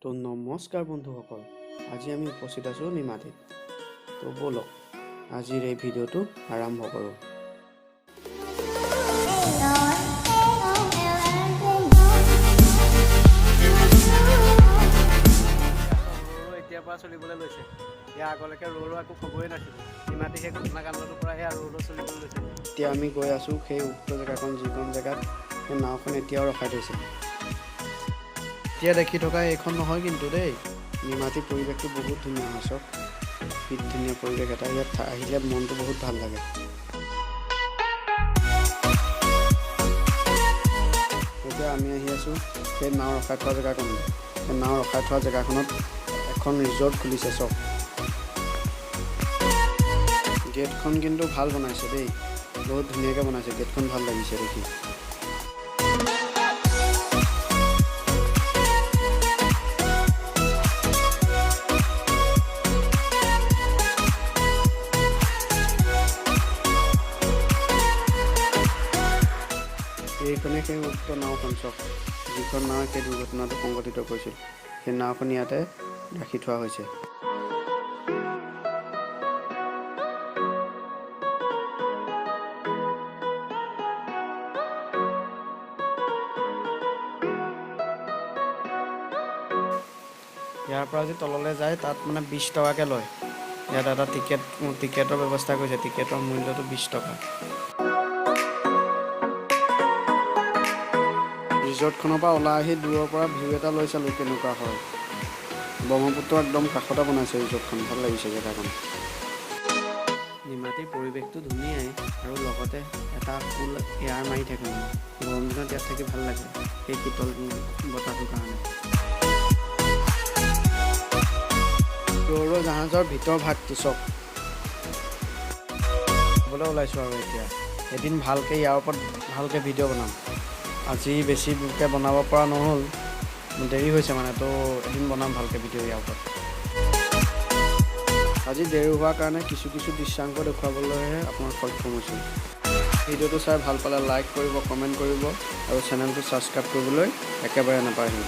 তো নমস্কাৰ বন্ধুসকল, আজি আমি উপস্থিত আছোঁ নিমাতিত। তো বলক আজিৰ এই ভিডিঅ'টো আৰম্ভ কৰোঁ। এতিয়াৰ পৰা চলিবলৈ লৈছে। ইয়াৰ আগলৈকে ৰৌৰো একো খবৰেই নাছিল। নিমাতি সেই ঘটনা কাণ্ডটোৰ পৰা সেয়া ৰৌৰো চলিবলৈ লৈছে। এতিয়া আমি গৈ আছোঁ সেই উক্ত জেগাখন, যিখন জেগাত সেই নাওখন এতিয়াও ৰখাই থৈছে। এতিয়া দেখি থকা এইখন নহয় কিন্তু দেই, নিমাতিৰ পৰিৱেশটো বহুত ধুনীয়া হয়। চব কি ধুনীয়া পৰিৱেশ এটা, ইয়াত আহিলে মনটো বহুত ভাল লাগে। এতিয়া আমি আহি আছোঁ সেই নাও ৰখাই থোৱা জেগাখনত। সেই নাও ৰখাই থোৱা জেগাখনত এখন ৰিজৰ্ট খুলিছে চব। গেটখন কিন্তু ভাল বনাইছে দেই, বহুত ধুনীয়াকৈ বনাইছে। গেটখন ভাল লাগিছে দেখি। এইখনে সেই উক্ত নাওখন চক, যিখন নাও সেই দুৰ্ঘটনাটো সংঘটিত কৰিছিল। সেই নাওখন ইয়াতে ৰাখি থোৱা হৈছে। ইয়াৰ পৰা যদি তললৈ যায় তাত মানে 20 টকাকৈ লয়। ইয়াত এটা টিকেটৰ ব্যৱস্থা কৰিছে। টিকেটৰ মূল্যটো 20 টকা। ৰিজৰ্টখনৰ পৰা ওলাই আহি দূৰৰ পৰা ভিউ এটা লৈ চালোঁ কেনেকুৱা হয়। ব্ৰহ্মপুত্ৰ একদম কাষতে বনাইছে ৰিজৰ্টখন, ভাল লাগিছে জেগাখন। নিমাতিৰ পৰিৱেশটো ধুনীয়াই, আৰু লগতে এটা কুল এয়াৰ মাৰি থাকে। মানে গৰম দিনত ইয়াত থাকি ভাল লাগে, সেই শীতল বতাহটোৰ কাৰণে। ৰৌৰ জাহাজৰ ভিতৰ ভাগটো চক চাবলৈ ওলাইছোঁ। আৰু এতিয়া এদিন ভালকৈ ইয়াৰ ওপৰত ভালকৈ ভিডিঅ' বনাম। আজি বেছিকৈ বনাব পৰা নহ'ল, দেৰি হৈছে মানে, তো এদিন বনাম ভালকৈ ভিডিঅ' ইয়াৰ ওপৰত। আজি দেৰি হোৱাৰ কাৰণে কিছু দৃশ্যাংশ দেখুৱাবলৈহে আপোনাক সক্ষম হৈছোঁ। ভিডিঅ'টো চাই ভাল পালে লাইক কৰিব, কমেণ্ট কৰিব, আৰু চেনেলটো ছাবস্ক্ৰাইব কৰিবলৈ একেবাৰে নাপাহৰিব।